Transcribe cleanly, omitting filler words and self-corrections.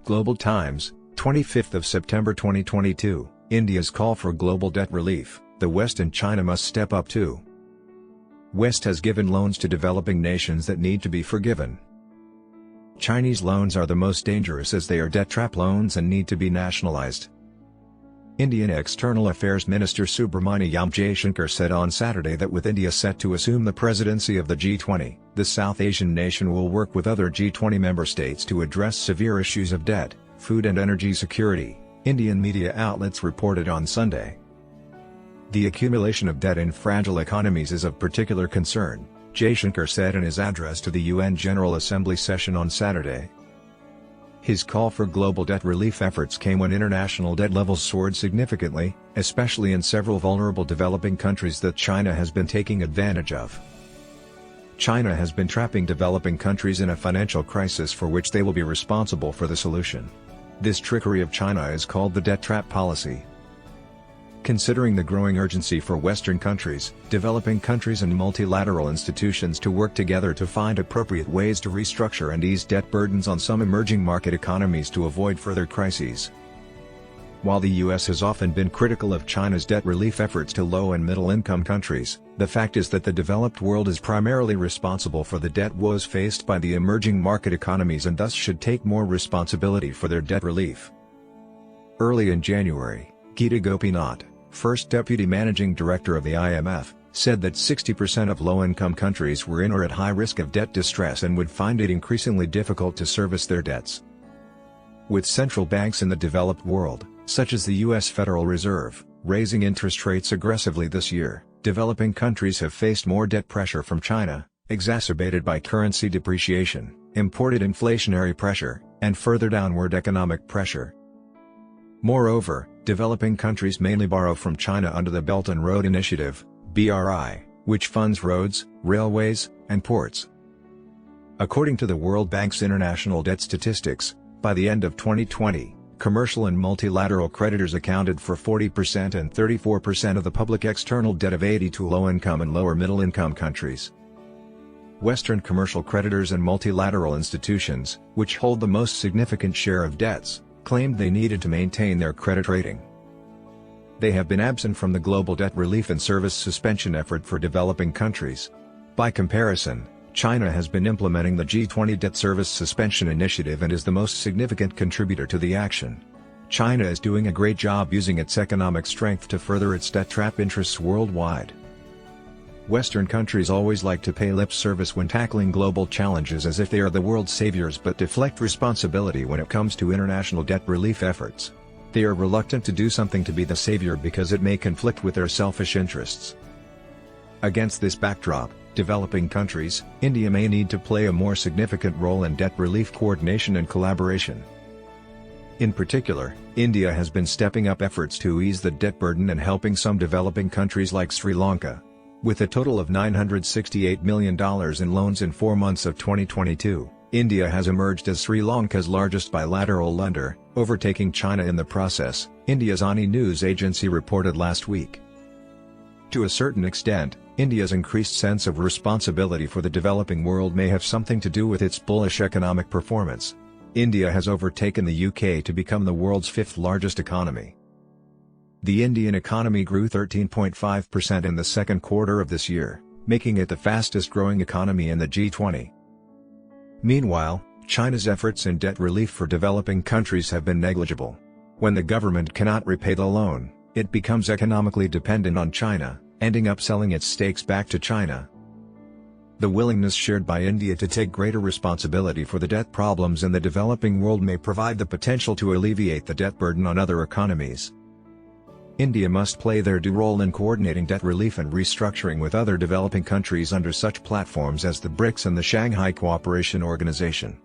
Global Times, 25th of September 2022, India's call for global debt relief, the West and China must step up too. West has given loans to developing nations that need to be forgiven. Chinese loans are the most dangerous as they are debt trap loans and need to be nationalized. Indian External Affairs Minister Subrahmanyam Jaishankar said on Saturday that with India set to assume the presidency of the G20, the South Asian nation will work with other G20 member states to address severe issues of debt, food and energy security, Indian media outlets reported on Sunday. The accumulation of debt in fragile economies is of particular concern, Jaishankar said in his address to the UN General Assembly session on Saturday. His call for global debt relief efforts came when international debt levels soared significantly, especially in several vulnerable developing countries that China has been taking advantage of. China has been trapping developing countries in a financial crisis for which they will be responsible for the solution. This trickery of China is called the debt trap policy. Considering the growing urgency for Western countries, developing countries and multilateral institutions to work together to find appropriate ways to restructure and ease debt burdens on some emerging market economies to avoid further crises. While the US has often been critical of China's debt relief efforts to low and middle-income countries, the fact is that the developed world is primarily responsible for the debt woes faced by the emerging market economies and thus should take more responsibility for their debt relief. Early in January, Geeta Gopinath, First Deputy Managing Director of the IMF, said that 60% of low-income countries were in or at high risk of debt distress and would find it increasingly difficult to service their debts. With central banks in the developed world, such as the US Federal Reserve, raising interest rates aggressively this year, developing countries have faced more debt pressure from China, exacerbated by currency depreciation, imported inflationary pressure, and further downward economic pressure. Moreover, developing countries mainly borrow from China under the Belt and Road Initiative, BRI, which funds roads, railways, and ports. According to the World Bank's International Debt Statistics, by the end of 2020, commercial and multilateral creditors accounted for 40% and 34% of the public external debt of 82 low-income and lower-middle-income countries. Western commercial creditors and multilateral institutions, which hold the most significant share of debts, claimed they needed to maintain their credit rating. They have been absent from the global debt relief and service suspension effort for developing countries. By comparison, China has been implementing the G20 debt service suspension initiative and is the most significant contributor to the action. China is doing a great job using its economic strength to further its debt trap interests worldwide. Western countries always like to pay lip service when tackling global challenges as if they are the world's saviors but deflect responsibility when it comes to international debt relief efforts. They are reluctant to do something to be the savior because it may conflict with their selfish interests. Against this backdrop, developing countries, India may need to play a more significant role in debt relief coordination and collaboration. In particular, India has been stepping up efforts to ease the debt burden and helping some developing countries like Sri Lanka. With a total of $968 million in loans in 4 months of 2022, India has emerged as Sri Lanka's largest bilateral lender, overtaking China in the process, India's ANI news agency reported last week. To a certain extent, India's increased sense of responsibility for the developing world may have something to do with its bullish economic performance. India has overtaken the UK to become the world's fifth largest economy. The Indian economy grew 13.5% in the second quarter of this year, making it the fastest-growing economy in the G20. Meanwhile, China's efforts in debt relief for developing countries have been negligible. When the government cannot repay the loan, it becomes economically dependent on China, ending up selling its stakes back to China. The willingness shared by India to take greater responsibility for the debt problems in the developing world may provide the potential to alleviate the debt burden on other economies. India must play their due role in coordinating debt relief and restructuring with other developing countries under such platforms as the BRICS and the Shanghai Cooperation Organization.